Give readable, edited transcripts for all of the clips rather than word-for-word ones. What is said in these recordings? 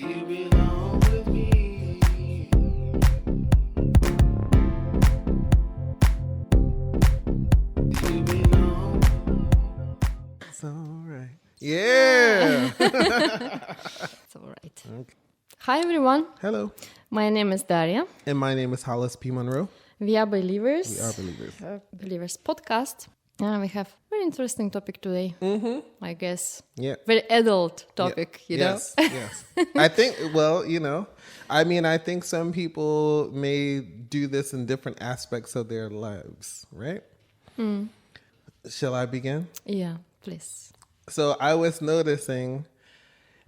You belong with me. You belong. It's all right. Yeah. It's all right. Okay. Hi, everyone. Hello. My name is Daria. And my name is Hollis P. Monroe. We are Believers. We are Believers. Believers podcast. We have a very interesting topic today. Mm-hmm. I guess. Yeah. Very adult topic, Yeah. you know? Yes. I think, well, I think some people may do this in different aspects of their lives, right? Shall I begin? Yeah, please. So I was noticing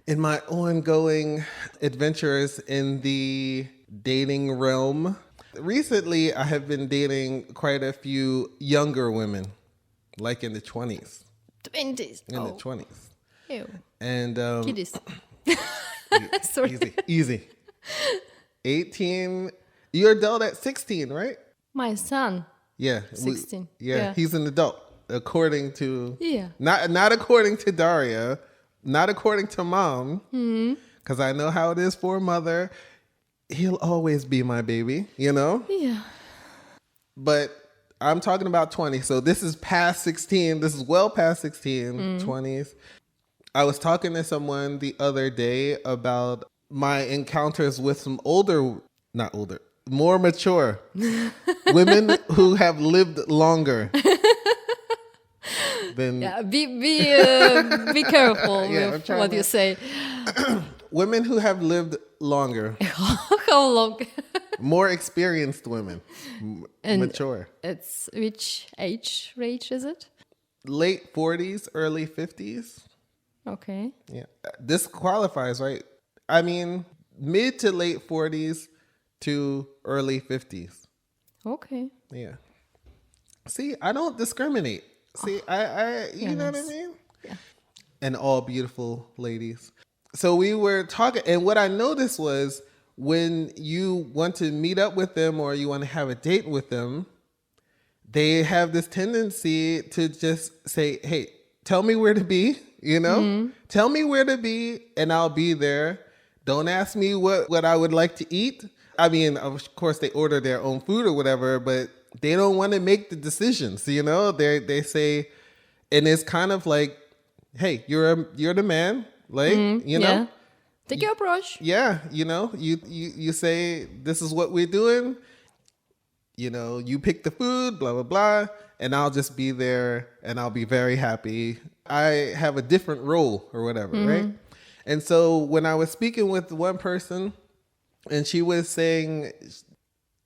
in my ongoing adventures in the dating realm, recently I have been dating quite a few younger women, like in the 20s. 20s. In the 20s. Ew. And Kiddies. Sorry. Easy. 18. You're adult at 16, right? My son. Yeah. 16. Yeah, he's an adult, according to... Yeah. Not according to Daria, not according to mom, because I know how it is for a mother. He'll always be my baby, you know? Yeah. But I'm talking about 20. So this is past 16. This is well past 16, 20s. I was talking to someone the other day about my encounters with some more mature women who have lived longer than Yeah, be careful Yeah, I'm with trying what to- you say. women who have lived longer, How long? more experienced women, And- mature. It's which age range is it? Late 40s, early 50s. Okay. Yeah. This qualifies, right? I mean, mid to late 40s to early 50s. Okay. Yeah. See, I don't discriminate. See, I you know what I Goodness. mean? Yeah. And all beautiful ladies. So we were talking, and what I noticed was when you want to meet up with them or you want to have a date with them, they have this tendency to just say, hey, tell me where to be, you know? Tell me where to be and I'll be there. Don't ask me what I would like to eat. I mean, of course, they order their own food or whatever, but they don't want to make the decisions, you know? They say, and it's kind of like, hey, you're the man, like, you know? Yeah. Take your approach. Yeah, you know, you say this is what we're doing. You know, you pick the food, blah blah blah, and I'll just be there, and I'll be very happy. I have a different role or whatever, right? And so when I was speaking with one person, and she was saying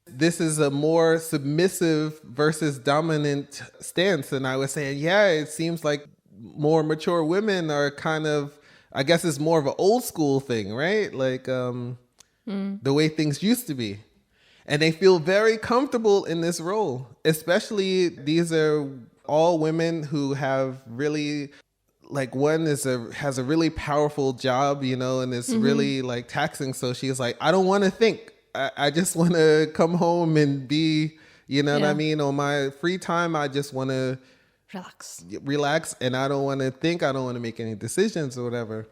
this is a more submissive versus dominant stance, and I was saying, yeah, it seems like more mature women are kind of, I guess it's more of an old school thing, right? Like the way things used to be. And they feel very comfortable in this role. Especially these are all women who have really, like one has a really powerful job, you know, and it's really like taxing. So she's like, I don't want to think. I just want to come home and be, you know what I mean? On my free time, I just want to relax and I don't want to think. I don't want to make any decisions or whatever.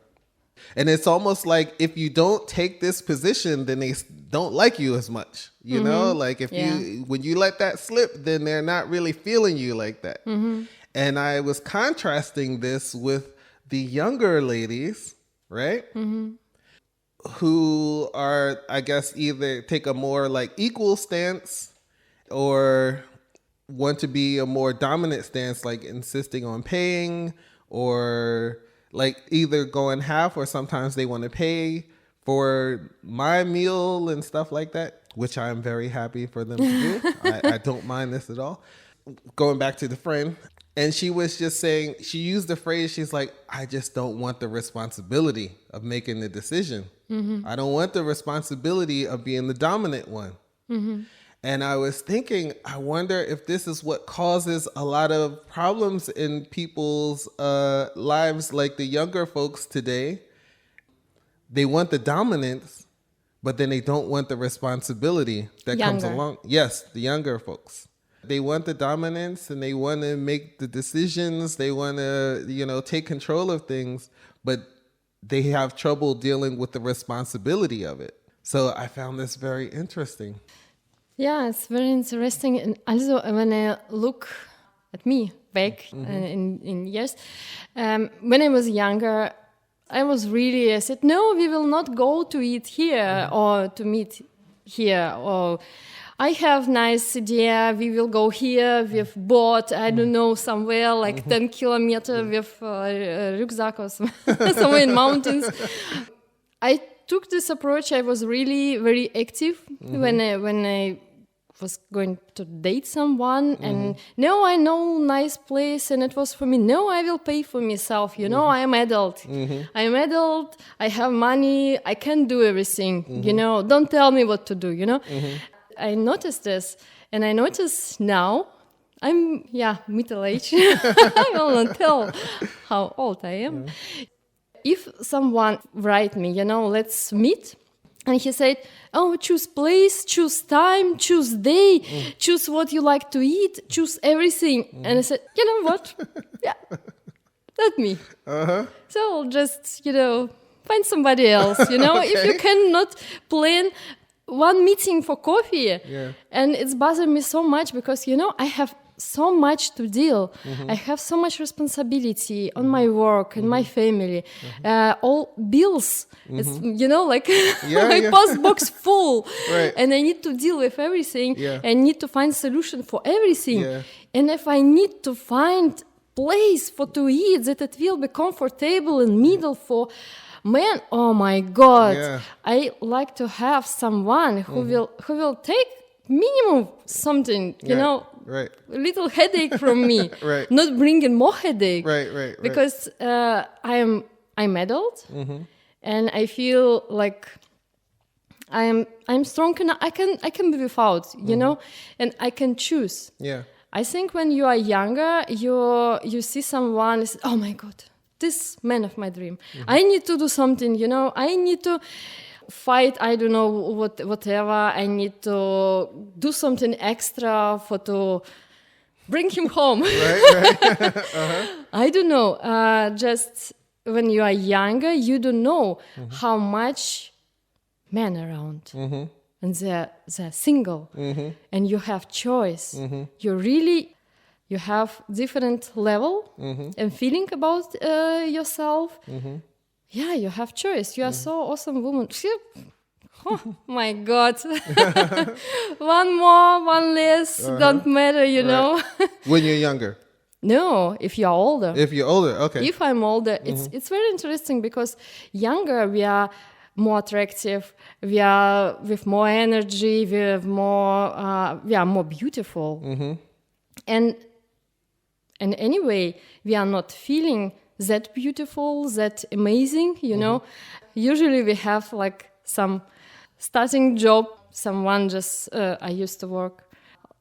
And it's almost like if you don't take this position, then they don't like you as much, you know, like if when you let that slip, then they're not really feeling you like that. And I was contrasting this with the younger ladies, right? Who are, I guess, either take a more like equal stance or want to be a more dominant stance, like insisting on paying or like either going half or sometimes they want to pay for my meal and stuff like that, which I'm very happy for them to do. I don't mind this at all. Going back to the friend, and she was just saying, she used the phrase, she's like, I just don't want the responsibility of making the decision. I don't want the responsibility of being the dominant one. And I was thinking, I wonder if this is what causes a lot of problems in people's lives, like the younger folks today. They want the dominance, but then they don't want the responsibility that comes along. Yes, the younger folks. They want the dominance and they want to make the decisions. They want to, take control of things, but they have trouble dealing with the responsibility of it. So I found this very interesting. Yeah, it's very interesting. And also, when I look at me back in years, when I was younger, I said, no, we will not go to eat here or to meet here. Or I have nice idea, we will go here with boat, I don't know, somewhere like 10 kilometers with rucksack or somewhere in mountains. I took this approach. I was really very active when I was going to date someone, and no, I know nice place, and it was for me. No, I will pay for myself. You know, I am adult. I'm adult. I have money. I can do everything. You know, don't tell me what to do. You know, I noticed this, and I notice now. I'm middle age. I will not tell how old I am. If someone write me, you know, let's meet. And he said, oh, choose place, choose time, choose day, choose what you like to eat, choose everything. And I said, you know what? Yeah, that's me. So just, you know, find somebody else, you know. If you cannot plan one meeting for coffee. And it's bothered me so much because, you know, I have so much to deal. I have so much responsibility on my work and my family. All bills, it's, you know, like my post box full. And I need to deal with everything. I need to find solution for everything. And if I need to find place for to eat that it will be comfortable and middle for man, oh my God. I like to have someone who will take minimum something, you know, a little headache from me, not bringing more headache, because I'm adult, and I feel like I'm strong enough. I can be without, you know, and I can choose. I think when you are younger, you see someone, oh my God, this man of my dream. I need to do something, you know. I need to fight, I don't know, whatever. I need to do something extra to bring him home. I don't know. Just when you are younger, you don't know how much men around. And they're single. And you have choice. You have different level and feeling about yourself. Yeah, you have choice. You are so awesome woman. Oh my God. One more, one less, don't matter, you know. When you're younger? No, if you're older. If you're older, okay. If I'm older, it's very interesting because younger we are more attractive, we are with more energy, we are more beautiful. And anyway, we are not feeling that beautiful, that amazing, you know. Usually we have like some starting job. Someone just, I used to work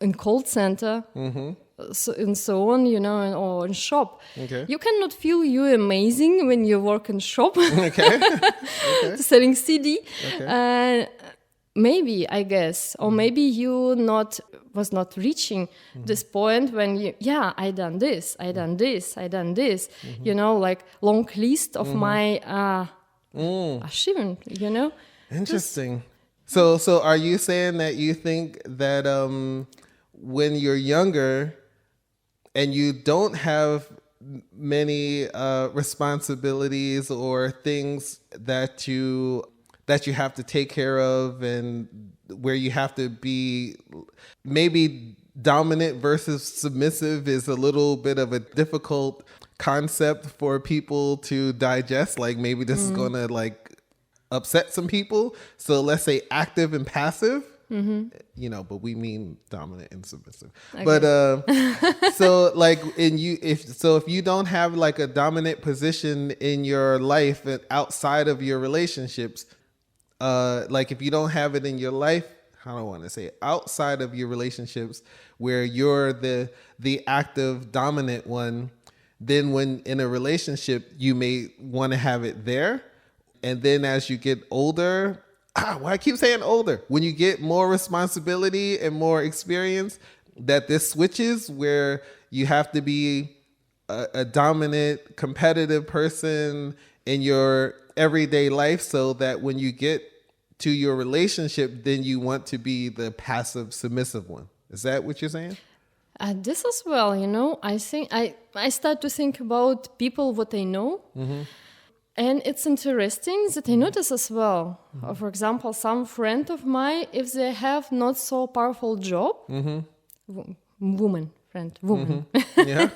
in call center, and so on, you know, or in shop. You cannot feel you amazing when you work in shop, selling CD. Maybe, I guess, or maybe you was not reaching this point when I done this, you know, like long list of my achievement, you know. Interesting. So are you saying that you think that when you're younger and you don't have many responsibilities or things that you have to take care of, and where you have to be maybe dominant versus submissive is a little bit of a difficult concept for people to digest? Like maybe this is going to like upset some people. So let's say active and passive, you know, but we mean dominant and submissive. But so like if you don't have like a dominant position in your life and outside of your relationships, like if you don't have it in your life, I don't want to say it, outside of your relationships where you're the active dominant one, then when in a relationship you may want to have it there, and then as you get older, why I keep saying older, when you get more responsibility and more experience, that this switches where you have to be a dominant competitive person in your everyday life so that when you get to your relationship, then you want to be the passive submissive one. Is that what you're saying? This as well, I think I start to think about people what I know. And it's interesting that I notice as well, for example, some friend of mine, if they have not so powerful job, woman, Yeah.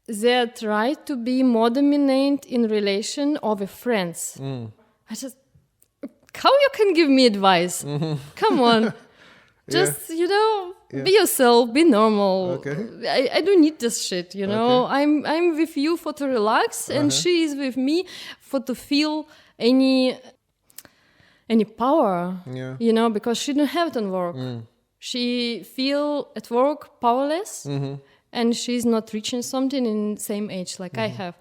they try to be more dominant in relation of friends. I just, how you can give me advice? Come on. Just, be yourself, be normal. Okay. I don't need this shit, I'm with you for to relax, and she is with me for to feel any power, because she don't have it on work. She feel at work powerless, and she's not reaching something in same age like I have,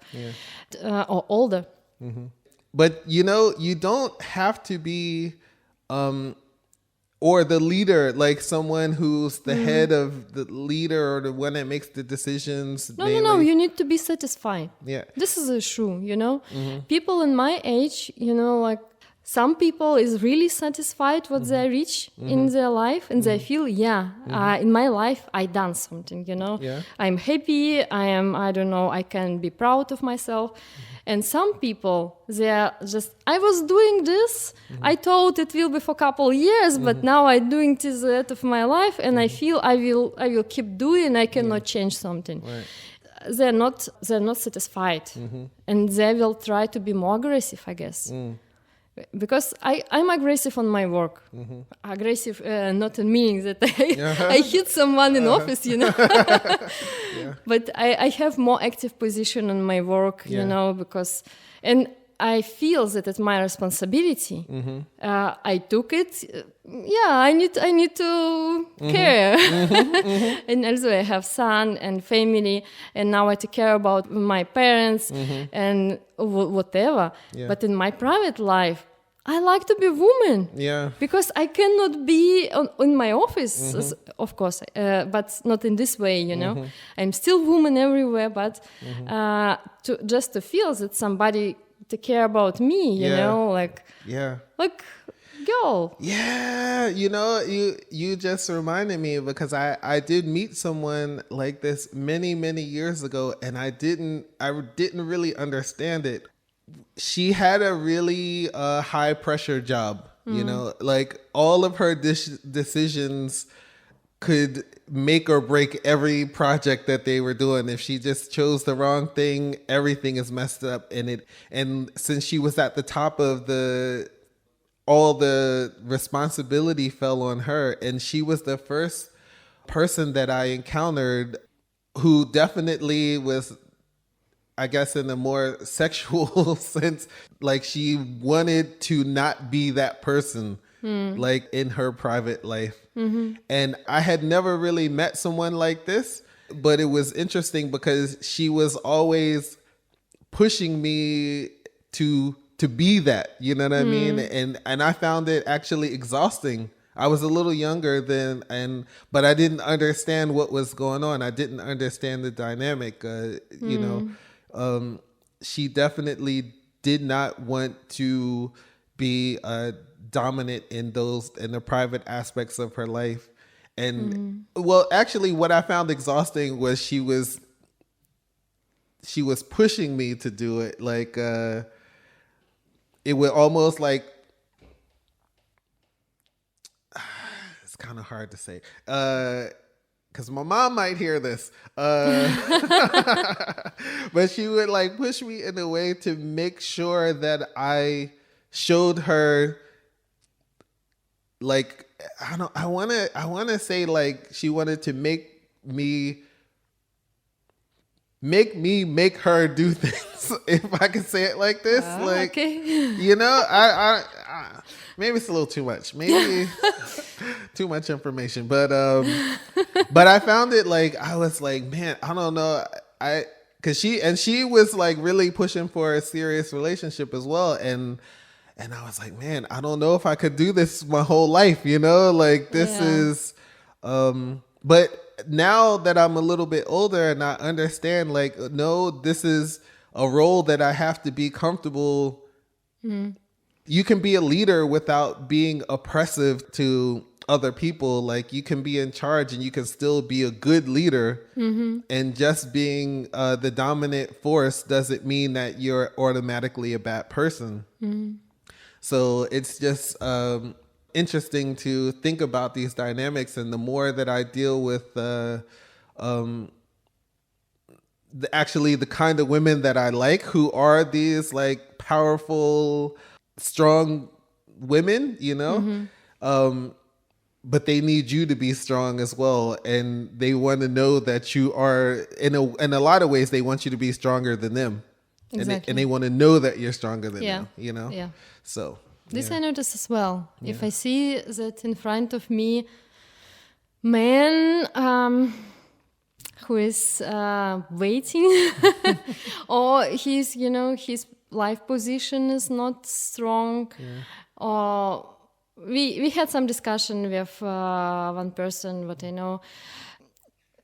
or older. But you don't have to be or the leader, like someone who's the head of the leader or the one that makes the decisions. No, you need to be satisfied. Yeah. This is a true, People in my age, like some people is really satisfied what they reach in their life, and they feel, in my life I done something, Yeah. I'm happy, I can be proud of myself. And some people, they are just, I was doing this, I thought it will be for a couple years, but now I'm doing this out of my life, and I feel I will keep doing, I cannot change something. Right. They're not satisfied, and they will try to be more aggressive, I guess. Because I'm aggressive on my work. Aggressive, not in meaning that I hit someone in office, But I have more active position on my work, because, and I feel that it's my responsibility. I took it. I need to care. And also I have son and family, and now I take care about my parents and whatever. Yeah. But in my private life, I like to be a woman. Yeah. Because I cannot be in my office, of course, but not in this way, I'm still woman everywhere, but to feel that somebody to care about me, like girl. Yeah, you just reminded me, because I did meet someone like this many, many years ago, and I didn't really understand it. She had a really high pressure job, like all of her decisions could make or break every project that they were doing. If she just chose the wrong thing, everything is messed up. And since she was at the top of all the responsibility fell on her, and she was the first person that I encountered who definitely was, I guess, in a more sexual sense, like she wanted to not be that person, like in her private life. And I had never really met someone like this, but it was interesting because she was always pushing me to be that, you know what I mean? And I found it actually exhausting. I was a little younger then, but I didn't understand what was going on. I didn't understand the dynamic, she definitely did not want to be dominant in the private aspects of her life. And well, actually what I found exhausting was she was pushing me to do it. Like it would almost like, it's kind of hard to say, because my mom might hear this, but she would like push me in a way to make sure that I showed her, like, I want to say, like, she wanted to make me make her do things, if I can say it like this. Like, okay. I maybe it's a little too much, maybe too much information, but I found it, like, I was like, man, I don't know, because she was like really pushing for a serious relationship as well, and I was like, man, I don't know if I could do this my whole life, like this is, but now that I'm a little bit older and I understand, like, no, this is a role that I have to be comfortable. You can be a leader without being oppressive to other people. Like you can be in charge and you can still be a good leader. And just being the dominant force doesn't mean that you're automatically a bad person. So it's just interesting to think about these dynamics. And the more that I deal with actually the kind of women that I like, who are these like powerful, strong women, you know, but they need you to be strong as well, and they want to know that you are in a lot of ways. They want you to be stronger than them, Exactly. and they want to know that you're stronger than Yeah. them. You know, Yeah. so This I notice as well. If I see that in front of me, man who is waiting, or his life position is not strong, or we had some discussion with one person, what I know.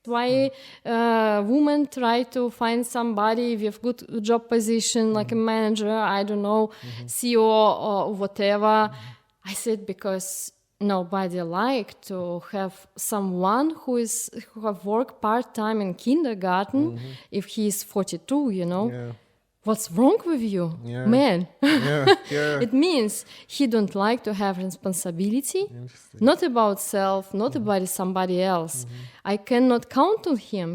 Why women try to find somebody with good job position, like a manager, I don't know, CEO or whatever. I said because nobody like to have someone who have worked part-time in kindergarten if he is 42, yeah, What's wrong with you, Yeah. man? yeah, yeah. It means he don't like to have responsibility, Interesting. not about self, not about somebody else. I cannot count on him,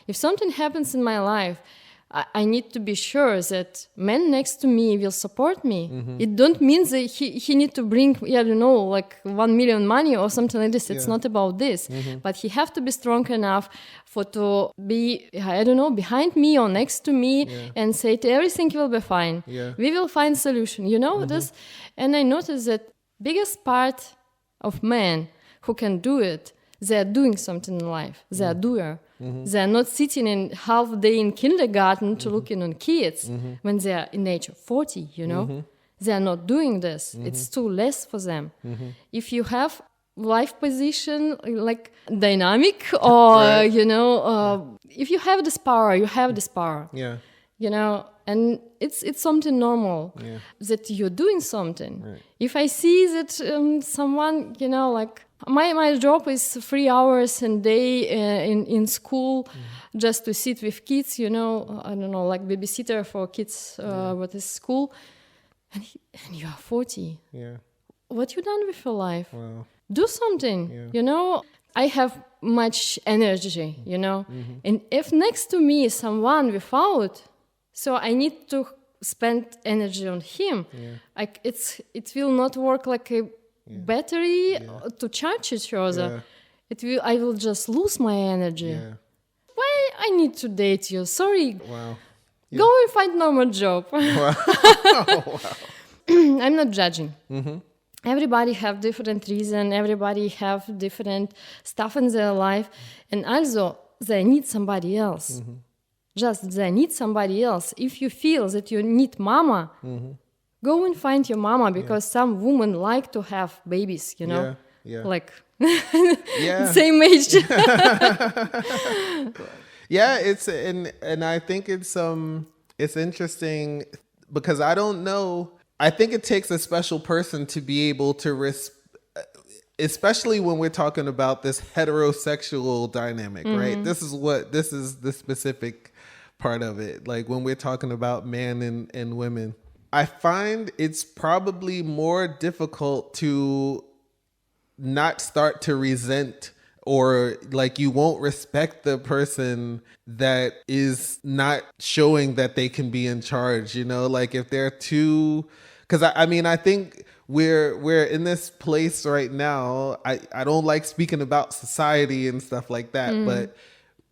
If something happens in my life, I need to be sure that man next to me will support me. It don't mean that he need to bring, like 1 million money or something like this. It's not about this. But he have to be strong enough to be, behind me or next to me and say everything will be fine. Yeah. We will find solution. This? And I noticed that biggest part of men who can do it, they are doing something in life. They are doer. They are not sitting in half day in kindergarten to looking on kids when they are in age of 40, They are not doing this. It's too less for them. If you have life position like dynamic or, Right. if you have this power, you have this power. Yeah. And it's something normal that you're doing something. Right. If I see that someone, like my job is 3 hours a day in school just to sit with kids, I don't know, like babysitter for kids, what is school, and you are 40. Yeah. What you done with your life? Wow. Do something, I have much energy, and if next to me is someone without, so I need to spend energy on him. It will not work like a battery to charge each other. I will just lose my energy. Yeah. Why I need to date you? Sorry. Wow. Go and find normal job. I'm not judging. Everybody have different reason. Everybody have different stuff in their life, and also they need somebody else. Just they need somebody else. If you feel that you need mama, go and find your mama, because some women like to have babies. Yeah. Like Yeah. same age. Yeah, and I think it's interesting because I don't know. I think it takes a special person to be able to especially when we're talking about this heterosexual dynamic, right? This is the specific part of it. Like when we're talking about men and women, I find it's probably more difficult to not start to resent, or like you won't respect the person that is not showing that they can be in charge, like if they're too, because I think we're in this place right now. I don't like speaking about society and stuff like that, but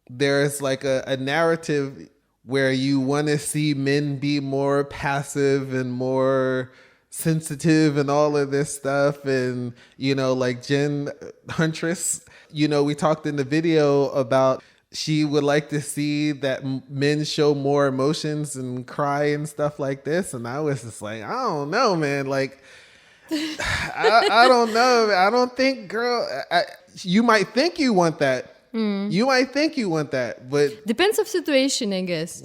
there's like a narrative where you want to see men be more passive and more sensitive and all of this stuff. And, like Jen Huntress, we talked in the video about she would like to see that men show more emotions and cry and stuff like this. And I was just like, I don't know, man. Like, I don't know. I don't think, girl, you might think you want that. You might think you want that, but Depends of situation, I guess.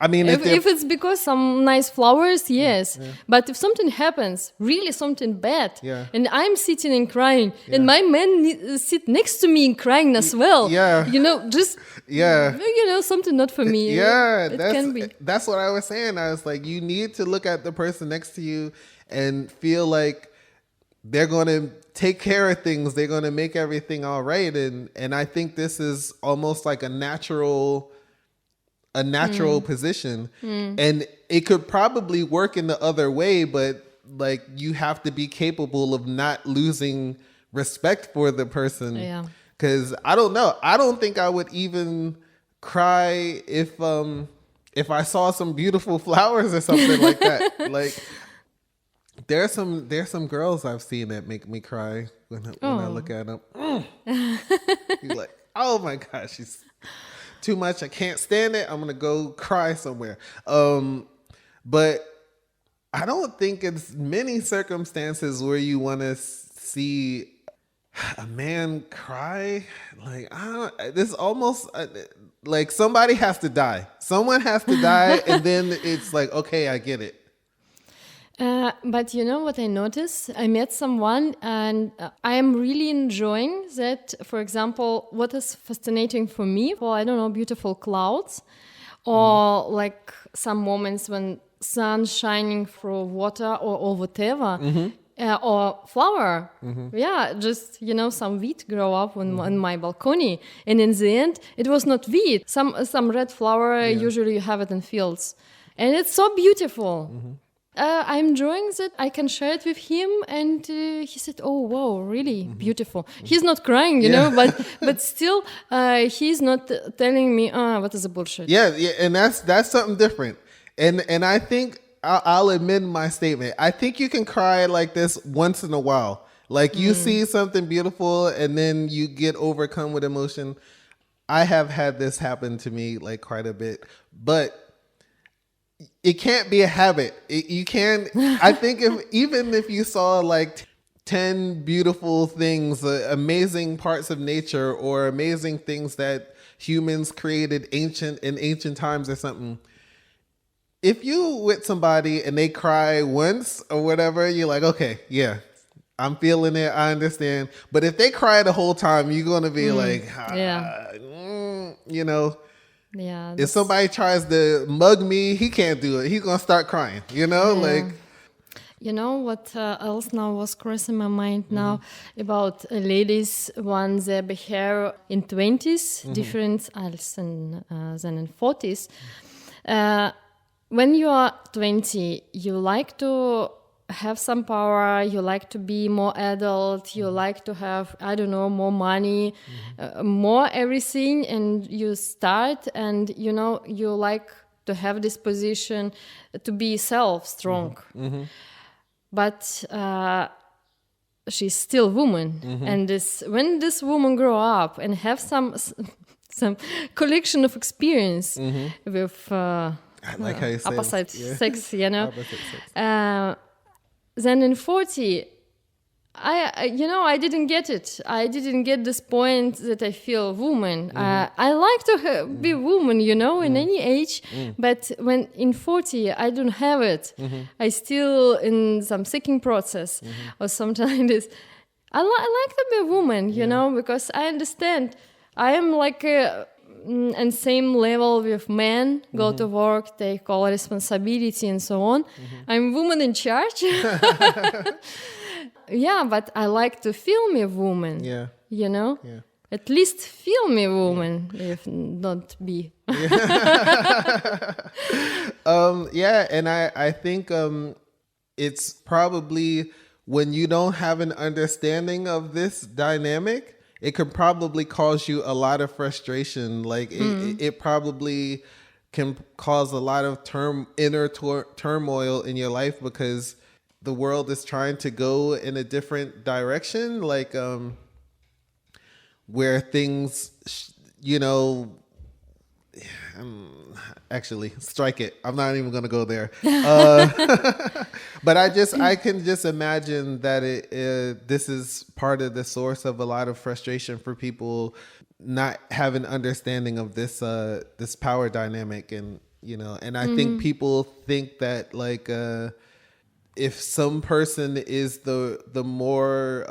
I mean, If it's because some nice flowers, yes. But if something happens, really something bad, Yeah. and I'm sitting and crying, and my man sit next to me and crying as well, yeah. just Yeah. something not for me. Yeah, it can be. that's what I was saying. I was like, you need to look at the person next to you and feel like they're going to take care of things. They're going to make everything all right. And I think this is almost like a natural position. And it could probably work in the other way, but like you have to be capable of not losing respect for the person. Yeah. Cause I don't know. I don't think I would even cry if I saw some beautiful flowers or something like that. Like there's some girls I've seen that make me cry when I look at them. You're like, oh my gosh, she's too much. I can't stand it. I'm gonna go cry somewhere. But I don't think it's many circumstances where you want to see a man cry. Like this almost like somebody has to die. Someone has to die, and then it's like, okay, I get it. But you know what I noticed? I met someone and I am really enjoying that. For example, what is fascinating for me, well, I don't know, beautiful clouds or like some moments when sun shining through water or whatever. Or flower. Yeah, just, some wheat grow up on my balcony. And in the end, it was not wheat. Some red flower, usually you have it in fields. And it's so beautiful. I'm enjoying that. I can share it with him, and he said, "Oh, wow, really beautiful." He's not crying, but still, he's not telling me, what is a bullshit." Yeah, and that's something different. And I think I'll amend my statement. I think you can cry like this once in a while. Like you see something beautiful, and then you get overcome with emotion. I have had this happen to me like quite a bit, but it can't be a habit. You can't. I think even if you saw like 10 beautiful things, amazing parts of nature, or amazing things that humans created in ancient times or something, if you with somebody and they cry once or whatever, you're like, okay, yeah, I'm feeling it. I understand. But if they cry the whole time, you're gonna be like, Yeah. If somebody tries to mug me, he can't do it. He's gonna start crying. Like. You know what else now was crossing my mind now about ladies when they behave in 20s, different else than in 40s. When you are 20, you like to have some power, you like to be more adult, you like to have, I don't know, more money, more everything, and you start and, you like to have this position to be strong. But she's still woman. And when this woman grow up and have some collection of experience with I like how you say opposite sex, Opposite sex. Then in 40, I didn't get it. I didn't get this point that I feel woman. I like to be woman, in any age. But when in 40, I don't have it. I still in some seeking process or something like this. I like to be a woman, because I understand. I am like on same level with men, go to work, take all responsibility and so on. I'm woman in charge. Yeah, but I like to feel me a woman. Yeah. Yeah. At least feel me a woman, if not be. And I think it's probably when you don't have an understanding of this dynamic, it could probably cause you a lot of frustration. Like it probably can cause a lot of inner turmoil in your life because the world is trying to go in a different direction, like where things, actually strike it. I'm not even going to go there. But I can just imagine that this is part of the source of a lot of frustration for people not having understanding of this power dynamic. And you know. And I think people think that like if some person is the more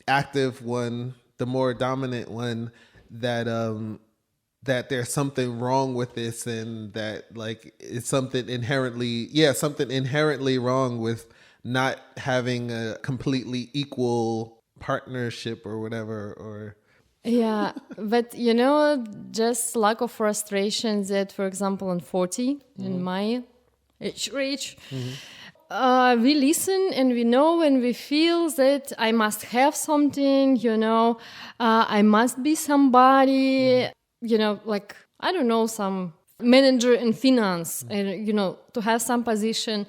active one, the more dominant one, that there's something wrong with this, and that like it's something inherently wrong with not having a completely equal partnership or whatever. Or Yeah, but you know, just lack of frustration that, for example, in 40, in my age range, we listen and we know and we feel that I must have something, you know, I must be somebody, you know, like, I don't know, some manager in finance, and, you know, to have some position,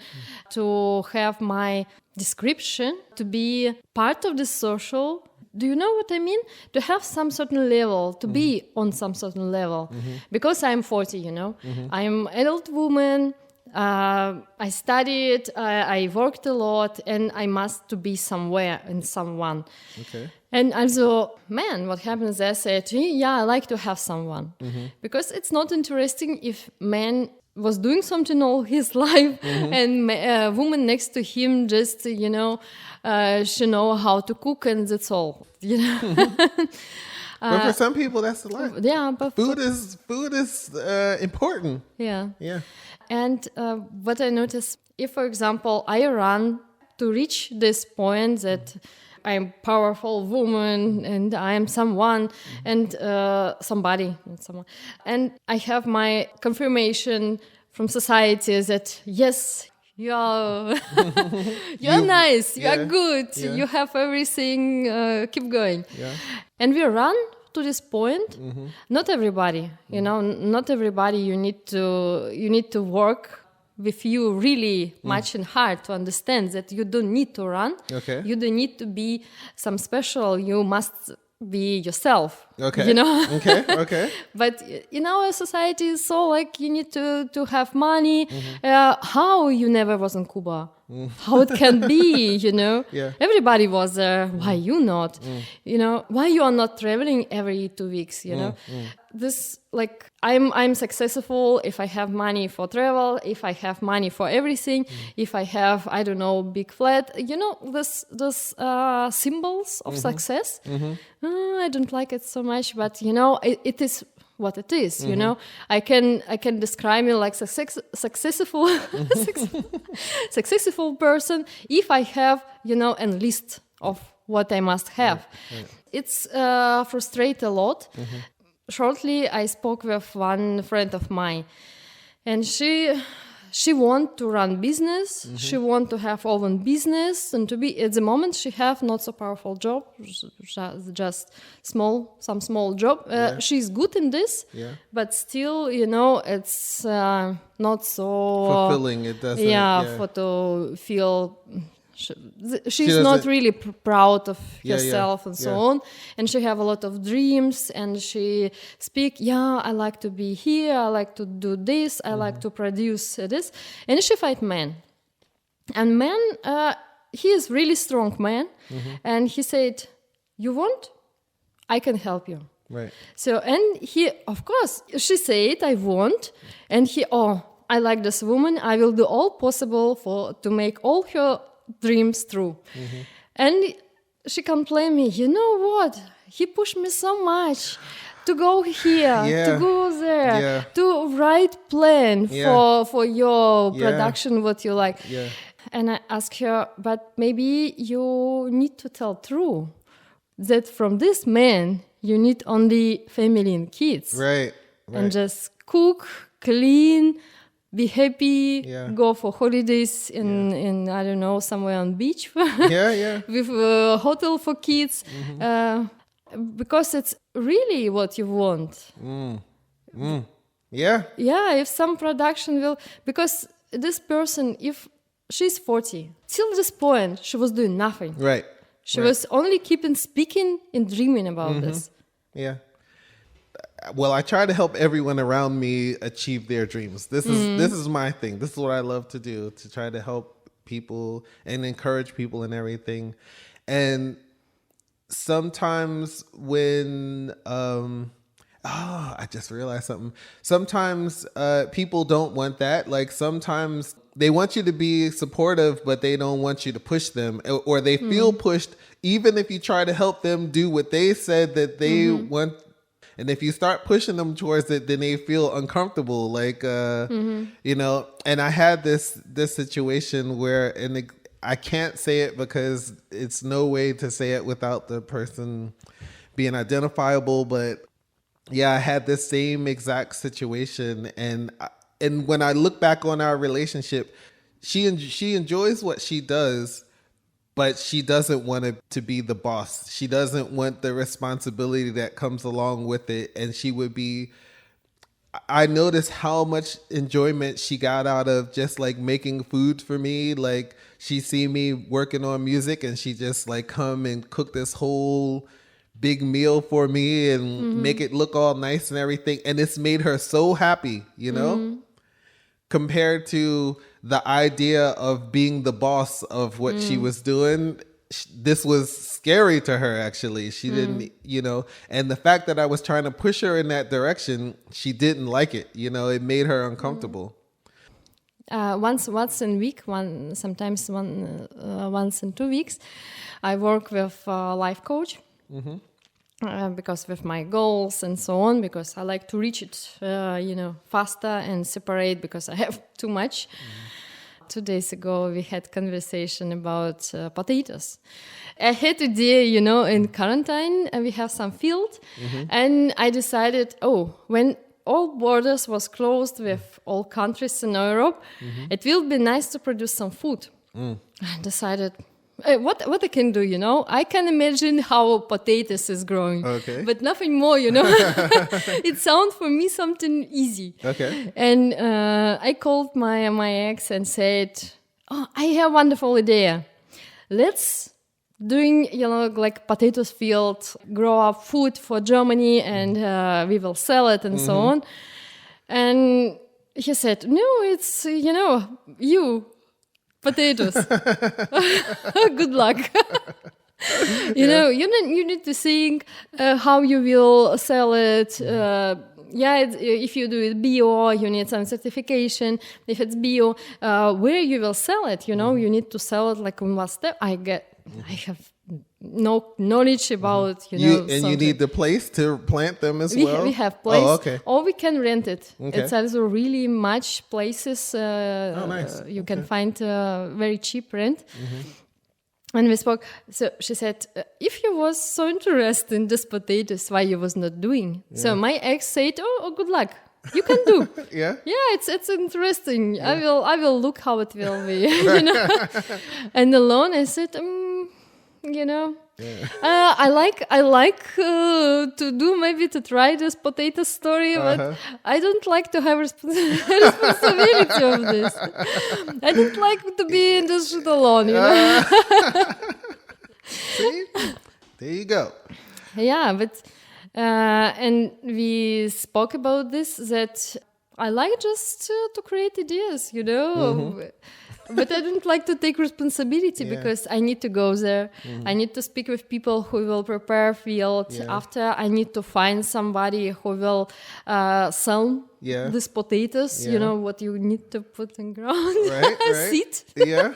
to have my description, to be part of the social. Do you know what I mean? To have some certain level, to be on some certain level. Because I'm 40, you know, I'm adult woman. I studied, I worked a lot, and I must to be somewhere and someone. okay, And also, man, what happens? I said, yeah, I like to have someone. Because it's not interesting if man was doing something all his life and a woman next to him just, you know, she know how to cook and that's all. You know? but for some people that's a lot. Yeah, but Food is important. yeah. Yeah. And what I noticed, if, for example, I run to reach this point that I'm powerful woman and I am someone and somebody, not someone, and I have my confirmation from society that yes, you are you're nice, you are good, yeah. you have everything, keep going. Yeah. And we run to this point. Not everybody, you know, not everybody you need to work with you really much and hard to understand that you don't need to run. Okay. You don't need to be some special. You must be yourself. Okay. You know? Okay. But in our society, it's so like you need to have money. How you never was in Cuba? How it can be, you know? Yeah. Everybody was there. Why you not? You know, why you are not traveling every 2 weeks, you know? This, like, I'm successful if I have money for travel, if I have money for everything, if I have, I don't know, big flat, you know, this symbols of success. I don't like it so much, but, you know, it is what it is, you know. I can describe me like successful successful person if I have, you know, a list of what I must have. It's frustrate a lot. Shortly, I spoke with one friend of mine, and she want to run business. She want to have own business, and to be at the moment she have not so powerful job, just some small job. She's good in this, but still, you know, it's not so Fulfilling. It doesn't. for to feel. She's doesn't- not really proud of Yeah, herself and so on, and she have a lot of dreams, and she speak, I like to be here, I like to do this, I like to produce this, and she fight man, and man, he is really strong man, and he said, you want, I can help you. Right. So, and he, of course, she said, I want, and he, I like this woman, I will do all possible to make all her dreams true. And she complained me, you know what, he pushed me so much to go here, to go there, to write plan for your production, what you like. And I asked her, but maybe you need to tell true that from this man you need only family and kids, Right. and just cook, clean, be happy, go for holidays in I don't know, somewhere on beach with a hotel for kids, because it's really what you want. Yeah. If some production will, because this person, if she's 40, till this point she was doing nothing. Right. She was only keeping speaking and dreaming about this. Yeah. Well, I try to help everyone around me achieve their dreams. This is my thing. This is what I love to do, to try to help people and encourage people and everything. And sometimes when Oh, I just realized something. Sometimes people don't want that. Like sometimes they want you to be supportive, but they don't want you to push them, or they feel pushed, even if you try to help them do what they said that they want. And if you start pushing them towards it, then they feel uncomfortable. Like, you know, and I had this situation where, and I can't say it because it's no way to say it without the person being identifiable, but yeah, I had this same exact situation, and when I look back on our relationship, she enjoys what she does, but she doesn't want to be the boss. She doesn't want the responsibility that comes along with it, and she would be. I noticed how much enjoyment she got out of just like making food for me. Like she see me working on music, and she just like come and cook this whole big meal for me and make it look all nice and everything. And it's made her so happy, you know, compared to the idea of being the boss of what she was doing. This was scary to her, actually. She didn't, you know, and the fact that I was trying to push her in that direction, she didn't like it. You know, it made her uncomfortable. Once in a week, sometimes once in 2 weeks, I work with a life coach. Because with my goals and so on, because I like to reach it, you know, faster and separate because I have too much. 2 days ago, we had conversation about potatoes. I had idea, you know, in quarantine, we have some field, and I decided, when all borders was closed with all countries in Europe, it will be nice to produce some food. I decided, what I can do, you know, I can imagine how potatoes is growing, but nothing more, you know. It sounds for me something easy. Okay. And I called my ex and said, I have a wonderful idea. Let's doing, you know, like potatoes field, grow up food for Germany, and we will sell it and so on. And he said, no, it's, you know, you. Potatoes. Good luck. You know, you need to think how you will sell it. If you do it bio, you need some certification. If it's bio, where you will sell it, you know, you need to sell it like in one step. I have no knowledge about, you know. And you need the place to plant them as well? We have place. Oh, okay. Or we can rent it. Okay. It's also really much places nice. You can find very cheap rent. And we spoke. So she said, if you was so interested in this potatoes, why you was not doing? So my ex said, good luck. You can do. Yeah. It's interesting. Yeah. I will look how it will be. You know. And alone I said, you know, I like to do, maybe to try this potato story, but I don't like to have responsibility of this. I don't like to be in this shit alone, you know. See? There you go. Yeah, but and we spoke about this, that I like just to create ideas, you know. But I don't like to take responsibility because I need to go there. I need to speak with people who will prepare field. After, I need to find somebody who will sell these potatoes. You know what you need to put in ground. Right. Seed. Yeah.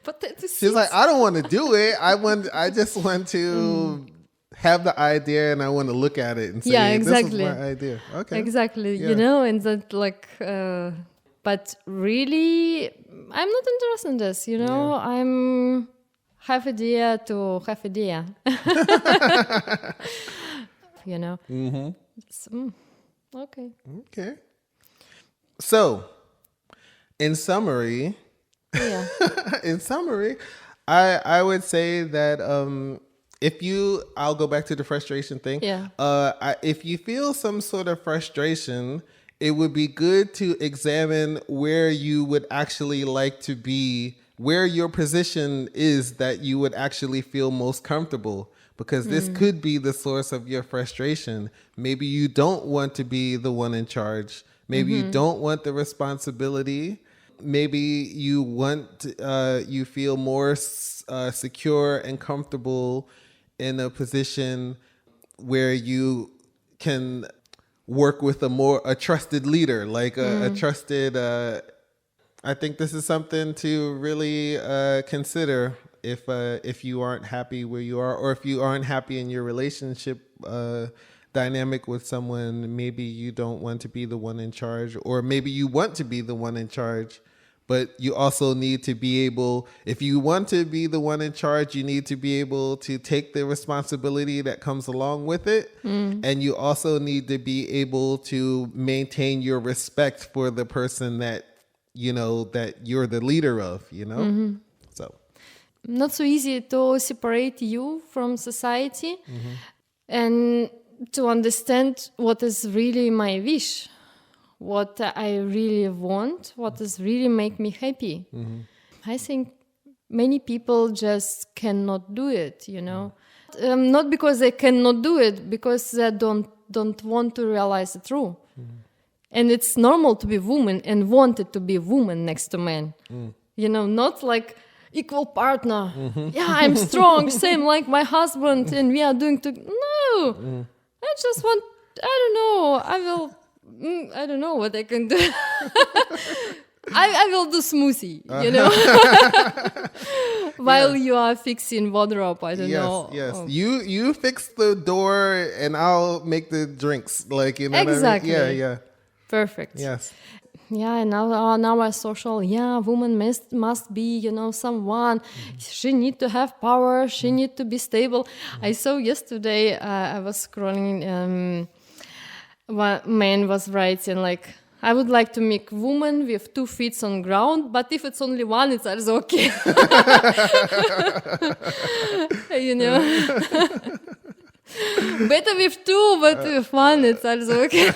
Potato seeds. She's like, I don't want to do it. I just want to have the idea, and I want to look at it and say, exactly. This is my idea. Okay. Exactly. Yeah. You know, and that like... but really, I'm not interested in this, you know. I'm have idea to have idea. You know. Okay. Okay. So, in summary, I would say that I'll go back to the frustration thing. If you feel some sort of frustration, it would be good to examine where you would actually like to be, where your position is that you would actually feel most comfortable, because this could be the source of your frustration. Maybe you don't want to be the one in charge. Maybe you don't want the responsibility. Maybe you want, you feel more secure and comfortable in a position where you can work with a trusted leader, like a trusted. I think this is something to really consider if you aren't happy where you are, or if you aren't happy in your relationship dynamic with someone. Maybe you don't want to be the one in charge, or maybe you want to be the one in charge. But you also need to be able, if you want to be the one in charge, you need to be able to take the responsibility that comes along with it. And you also need to be able to maintain your respect for the person that, that you're the leader of, So. Not so easy to separate you from society and to understand what is really my wish, what I really want, what does really make me happy. I think many people just cannot do it, not because they cannot do it, because they don't want to realize the truth. And it's normal to be woman and wanted to be a woman next to man. Not like equal partner. Yeah, I'm strong, same like my husband, and we are doing No, I just want, I don't know what I can do. I will do smoothie, while you are fixing wardrobe. I don't know. Yes. Oh. You fix the door and I'll make the drinks. Like, Exactly. What I mean? Yeah. Perfect. Yes. Yeah, and now our social, woman must be, someone. She need to have power. She need to be stable. I saw yesterday, I was scrolling, one man was writing like, I would like to make woman with 2 feet on ground, but if it's only one, it's also okay. Better with 2, but with 1, it's also okay.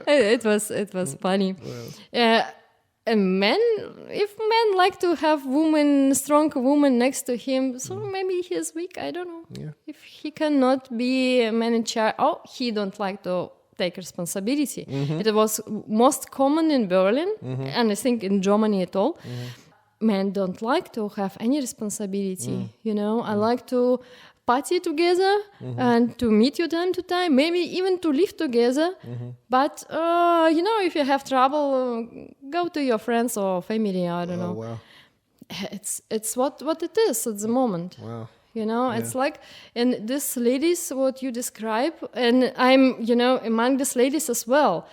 It was funny. And if men like to have strong woman next to him, so maybe he's weak. I don't know. Yeah. If he cannot be a man in charge, he don't like to take responsibility. It was most common in Berlin, and I think in Germany at all. Men don't like to have any responsibility. I like to party together and to meet you time to time, maybe even to live together. But, if you have trouble, go to your friends or family, I don't know. Wow. It's what it is at the moment. Wow. It's like, and these ladies, what you describe, and I'm, among these ladies as well.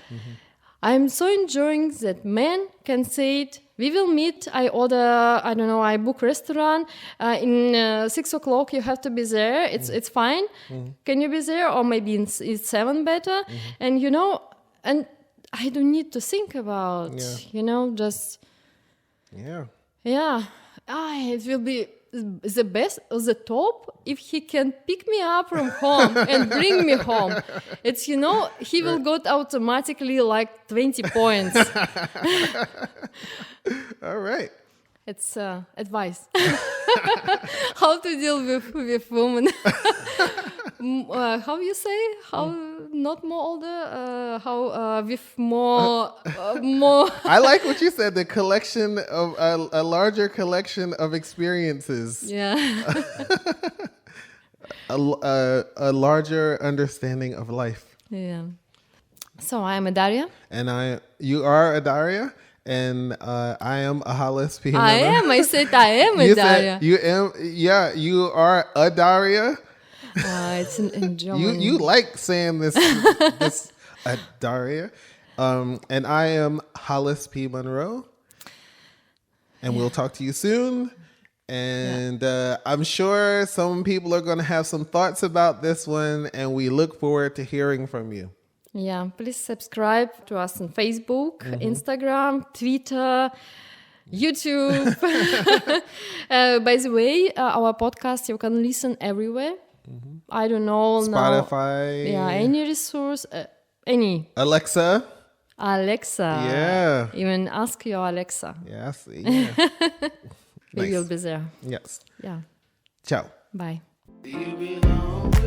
I'm so enjoying that men can say it. We will meet. I order, I book restaurant. In 6 o'clock, you have to be there. It's fine. Can you be there? Or maybe it's 7 better. And, and I don't need to think about, just... Yeah. Yeah. It will be the best, the top, if he can pick me up from home and bring me home. It's, he will got automatically like 20 points. All right. It's advice. How to deal with women. How you say? How not more older? How with more more. I like what you said. The collection of a larger collection of experiences. Yeah. a larger understanding of life. Yeah. So I am a Daria. And you are a Daria. And I am a Hollis P. I am. I said I am a Daria. You am. Yeah, you are a Daria. It's an enjoyment. You like saying this a Daria. And I am Hollis P. Monroe. And we'll talk to you soon. And I'm sure some people are going to have some thoughts about this one. And we look forward to hearing from you. Yeah, please subscribe to us on Facebook, Instagram, Twitter, YouTube. By the way, our podcast, you can listen everywhere. I don't know. Spotify. Now. Yeah, any resource, any. Alexa. Yeah. Even ask your Alexa. Yes. Yeah. We will be there. Yes. Yeah. Ciao. Bye. Do you belong with